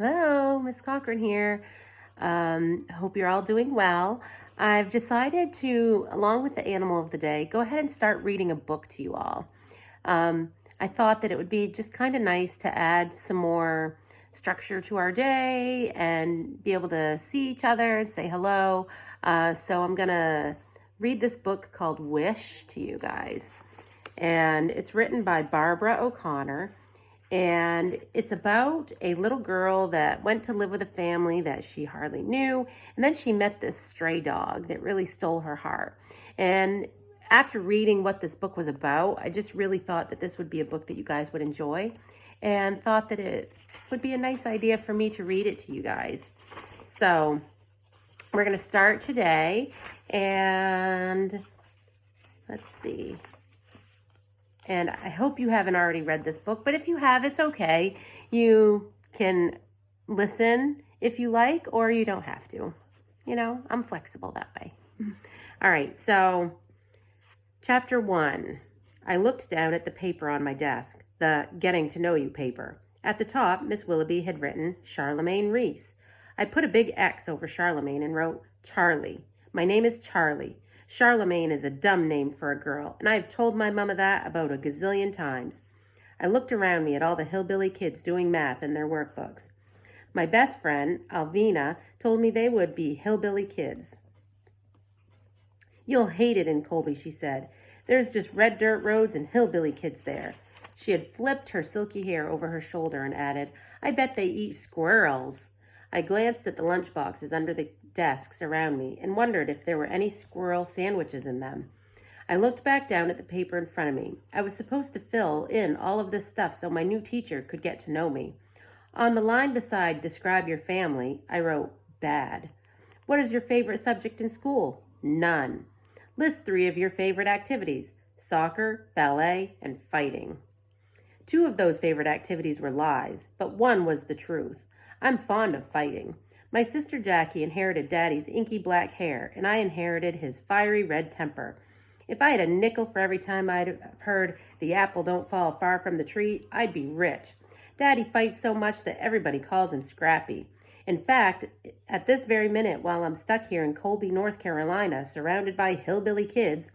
Hello, Miss Cochran here. Hope you're all doing well. I've decided to, along with the animal of the day, go ahead and start reading a book to you all. I thought that it would be just kind of nice to add some more structure to our day and be able to see each other and say hello. So I'm going to read this book called Wish to you guys. And it's written by Barbara O'Connor. And it's about a little girl that went to live with a family that she hardly knew. And then she met this stray dog that really stole her heart. And after reading what this book was about, I just really thought that this would be a book that you guys would enjoy, and thought that it would be a nice idea for me to read it to you guys. So we're going to start today, and let's see. And I hope you haven't already read this book, but if you have, it's okay. You can listen if you like, or you don't have to. You know, I'm flexible that way. All right, so Chapter 1. I looked down at the paper on my desk, the Getting to Know You paper. At the top, Miss Willoughby had written Charlemagne Reese. I put a big X over Charlemagne and wrote Charlie. My name is Charlie. Charlemagne is a dumb name for a girl, and I've told my mama that about a gazillion times. I looked around me at all the hillbilly kids doing math in their workbooks. My best friend, Alvina, told me they would be hillbilly kids. You'll hate it in Colby, she said. There's just red dirt roads and hillbilly kids there. She had flipped her silky hair over her shoulder and added, I bet they eat squirrels. I glanced at the lunch boxes under the desks around me and wondered if there were any squirrel sandwiches in them. I looked back down at the paper in front of me. I was supposed to fill in all of this stuff so my new teacher could get to know me. On the line beside Describe Your Family, I wrote, Bad. What is your favorite subject in school? None. List 3 of your favorite activities: soccer, ballet, and fighting. 2 of those favorite activities were lies, but 1 was the truth. I'm fond of fighting. My sister Jackie inherited Daddy's inky black hair, and I inherited his fiery red temper. If I had a nickel for every time I'd heard the apple don't fall far from the tree, I'd be rich. Daddy fights so much that everybody calls him Scrappy. In fact, at this very minute, while I'm stuck here in Colby, North Carolina, surrounded by hillbilly kids,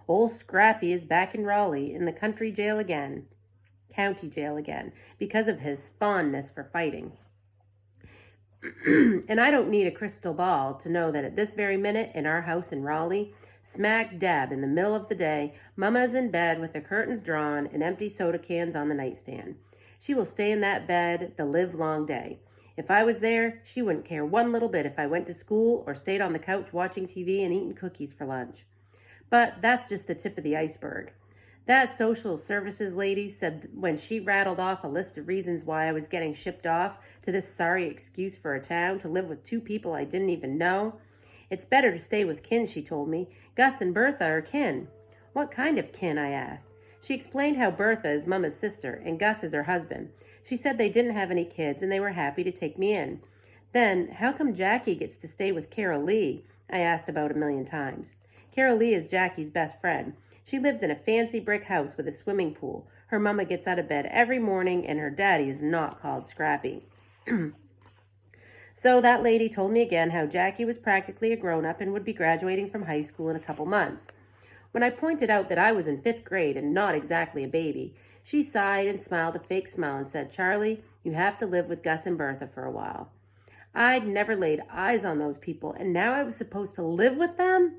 old Scrappy is back in Raleigh in the county jail again, because of his fondness for fighting. And I don't need a crystal ball to know that at this very minute in our house in Raleigh, smack dab in the middle of the day, Mama's in bed with the curtains drawn and empty soda cans on the nightstand. She will stay in that bed the livelong day. If I was there, she wouldn't care one little bit if I went to school or stayed on the couch watching TV and eating cookies for lunch. But that's just the tip of the iceberg. That social services lady said when she rattled off a list of reasons why I was getting shipped off to this sorry excuse for a town to live with 2 people I didn't even know, it's better to stay with kin, she told me. Gus and Bertha are kin. What kind of kin, I asked. She explained how Bertha is Mama's sister and Gus is her husband. She said they didn't have any kids and they were happy to take me in. Then, how come Jackie gets to stay with Carol Lee? I asked about 1,000,000 times. Carol Lee is Jackie's best friend. She lives in a fancy brick house with a swimming pool. Her mama gets out of bed every morning and her daddy is not called Scrappy. So that lady told me again how Jackie was practically a grown-up and would be graduating from high school in a couple months. When I pointed out that I was in 5th grade and not exactly a baby, she sighed and smiled a fake smile and said, Charlie, you have to live with Gus and Bertha for a while. I'd never laid eyes on those people, and now I was supposed to live with them?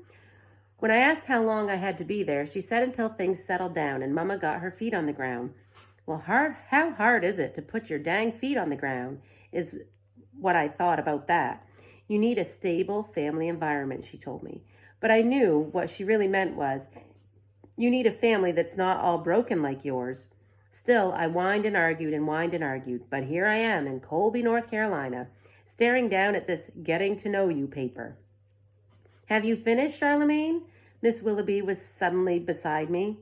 When I asked how long I had to be there, she said until things settled down and Mama got her feet on the ground. Well, how hard is it to put your dang feet on the ground is what I thought about that. You need a stable family environment, she told me. But I knew what she really meant was, you need a family that's not all broken like yours. Still, I whined and argued, but here I am in Colby, North Carolina, staring down at this Getting to Know You paper. Have you finished, Charlemagne? Miss Willoughby was suddenly beside me.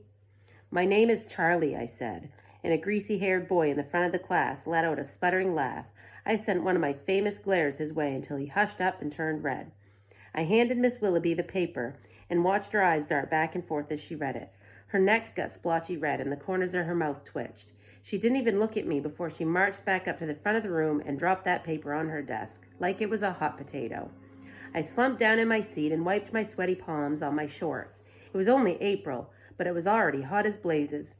My name is Charlie, I said, and a greasy-haired boy in the front of the class let out a sputtering laugh. I sent one of my famous glares his way until he hushed up and turned red. I handed Miss Willoughby the paper and watched her eyes dart back and forth as she read it. Her neck got splotchy red and the corners of her mouth twitched. She didn't even look at me before she marched back up to the front of the room and dropped that paper on her desk, like it was a hot potato. I slumped down in my seat and wiped my sweaty palms on my shorts. It was only April, but it was already hot as blazes.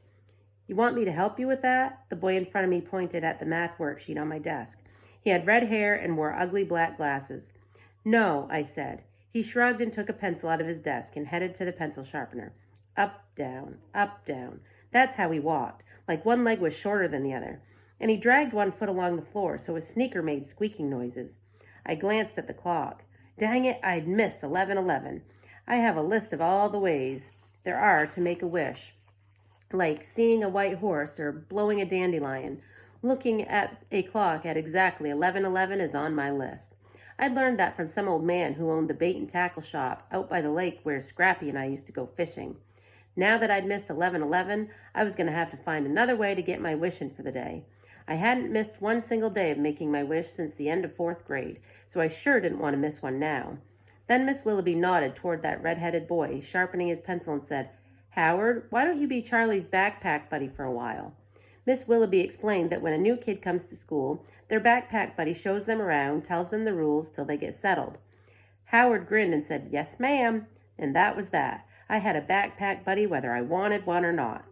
You want me to help you with that? The boy in front of me pointed at the math worksheet on my desk. He had red hair and wore ugly black glasses. No, I said. He shrugged and took a pencil out of his desk and headed to the pencil sharpener. Up, down, up, down. That's how he walked, like one leg was shorter than the other. And he dragged one foot along the floor so his sneaker made squeaking noises. I glanced at the clock. Dang it, I'd missed 11:11. I have a list of all the ways there are to make a wish, like seeing a white horse or blowing a dandelion. Looking at a clock at exactly 11:11 is on my list. I'd learned that from some old man who owned the bait and tackle shop out by the lake where Scrappy and I used to go fishing. Now that I'd missed 11:11, I was going to have to find another way to get my wish in for the day. I hadn't missed one single day of making my wish since the end of 4th grade, so I sure didn't want to miss one now. Then Miss Willoughby nodded toward that red-headed boy, sharpening his pencil, and said, "Howard, why don't you be Charlie's backpack buddy for a while?" Miss Willoughby explained that when a new kid comes to school, their backpack buddy shows them around, tells them the rules till they get settled. Howard grinned and said, "Yes, ma'am," and that was that. I had a backpack buddy whether I wanted one or not.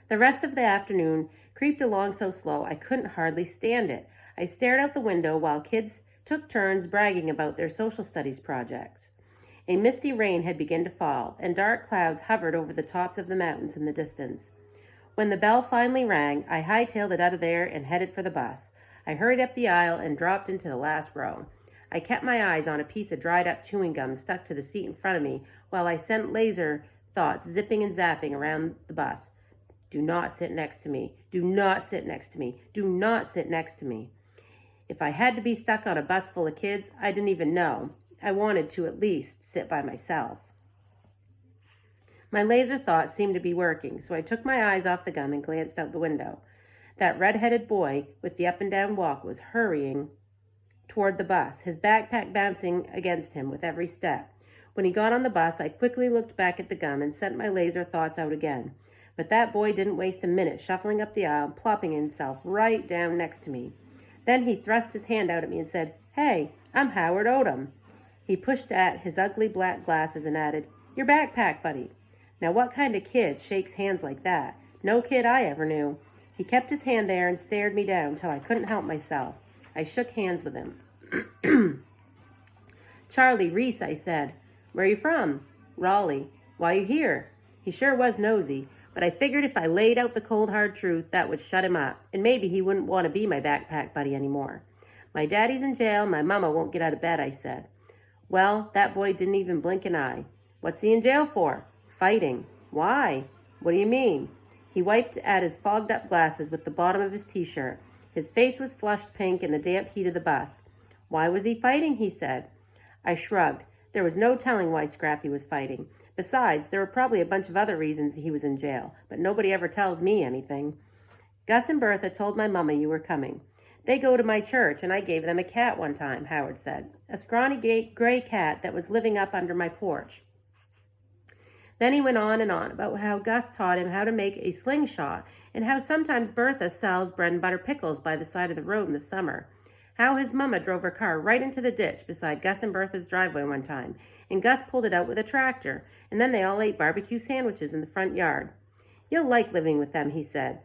The rest of the afternoon creeped along so slow I couldn't hardly stand it. I stared out the window while kids took turns bragging about their social studies projects. A misty rain had begun to fall, and dark clouds hovered over the tops of the mountains in the distance. When the bell finally rang, I hightailed it out of there and headed for the bus. I hurried up the aisle and dropped into the last row. I kept my eyes on a piece of dried-up chewing gum stuck to the seat in front of me while I sent laser thoughts zipping and zapping around the bus. Do not sit next to me. Do not sit next to me. Do not sit next to me. If I had to be stuck on a bus full of kids, I didn't even know. I wanted to at least sit by myself. My laser thoughts seemed to be working, so I took my eyes off the gum and glanced out the window. That red-headed boy with the up-and-down walk was hurrying toward the bus, his backpack bouncing against him with every step. When he got on the bus, I quickly looked back at the gum and sent my laser thoughts out again. But that boy didn't waste a minute shuffling up the aisle and plopping himself right down next to me. Then he thrust his hand out at me and said, "Hey, I'm Howard Odom." He pushed at his ugly black glasses and added, "Your backpack buddy." Now what kind of kid shakes hands like that? No kid I ever knew. He kept his hand there and stared me down till I couldn't help myself. I shook hands with him. "Charlie Reese," I said. "Where you from?" "Raleigh." "Why you here?" He sure was nosy, but I figured if I laid out the cold hard truth, that would shut him up, and maybe he wouldn't want to be my backpack buddy anymore. "My daddy's in jail, my mama won't get out of bed," I said. Well, that boy didn't even blink an eye. "What's he in jail for?" "Fighting." "Why?" "What do you mean?" He wiped at his fogged-up glasses with the bottom of his T-shirt. His face was flushed pink in the damp heat of the bus. "Why was he fighting?" he said. I shrugged. There was no telling why Scrappy was fighting. Besides, there were probably a bunch of other reasons he was in jail, but nobody ever tells me anything. "Gus and Bertha told my mama you were coming. They go to my church, and I gave them a cat one time," Howard said. "A scrawny gray cat that was living up under my porch." Then he went on and on about how Gus taught him how to make a slingshot and how sometimes Bertha sells bread and butter pickles by the side of the road in the summer. How his mama drove her car right into the ditch beside Gus and Bertha's driveway one time, and Gus pulled it out with a tractor, and then they all ate barbecue sandwiches in the front yard. "You'll like living with them," he said.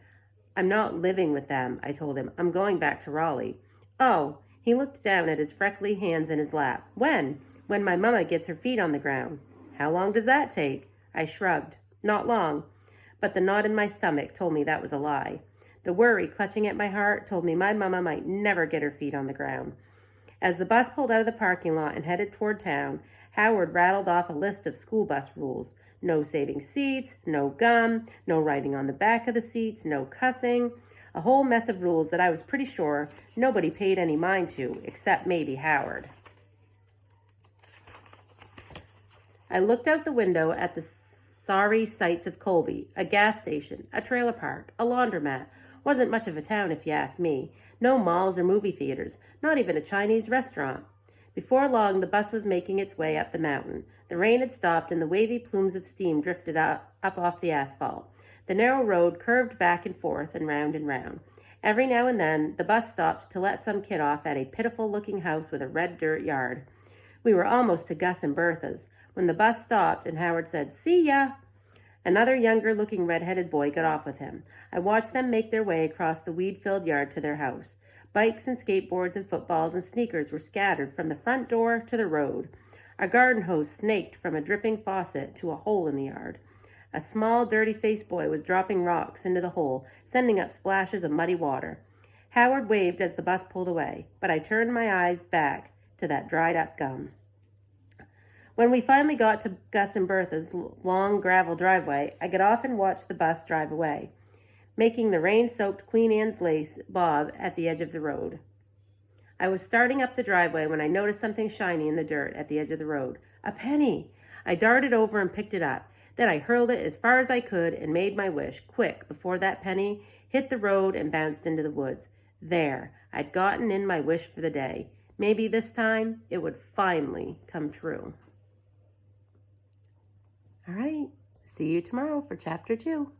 "I'm not living with them," I told him. "I'm going back to Raleigh." "Oh," he looked down at his freckly hands in his lap. "When?" "When my mama gets her feet on the ground." "How long does that take?" I shrugged. "Not long." But the knot in my stomach told me that was a lie. The worry clutching at my heart told me my mama might never get her feet on the ground. As the bus pulled out of the parking lot and headed toward town, Howard rattled off a list of school bus rules. No saving seats, no gum, no writing on the back of the seats, no cussing. A whole mess of rules that I was pretty sure nobody paid any mind to, except maybe Howard. I looked out the window at the sorry sights of Colby, a gas station, a trailer park, a laundromat. Wasn't much of a town if you ask me. No malls or movie theaters, not even a Chinese restaurant. Before long, the bus was making its way up the mountain. The rain had stopped and the wavy plumes of steam drifted up off the asphalt. The narrow road curved back and forth and round and round. Every now and then, the bus stopped to let some kid off at a pitiful-looking house with a red dirt yard. We were almost to Gus and Bertha's when the bus stopped and Howard said, "See ya." Another younger-looking red-headed boy got off with him. I watched them make their way across the weed-filled yard to their house. Bikes and skateboards and footballs and sneakers were scattered from the front door to the road. Our garden hose snaked from a dripping faucet to a hole in the yard. A small, dirty-faced boy was dropping rocks into the hole, sending up splashes of muddy water. Howard waved as the bus pulled away, but I turned my eyes back to that dried-up gum. When we finally got to Gus and Bertha's long gravel driveway, I got off and watched the bus drive away, making the rain-soaked Queen Anne's lace bob at the edge of the road. I was starting up the driveway when I noticed something shiny in the dirt at the edge of the road. A penny! I darted over and picked it up. Then I hurled it as far as I could and made my wish, quick, before that penny hit the road and bounced into the woods. There, I'd gotten in my wish for the day. Maybe this time it would finally come true. All right, see you tomorrow for Chapter 2.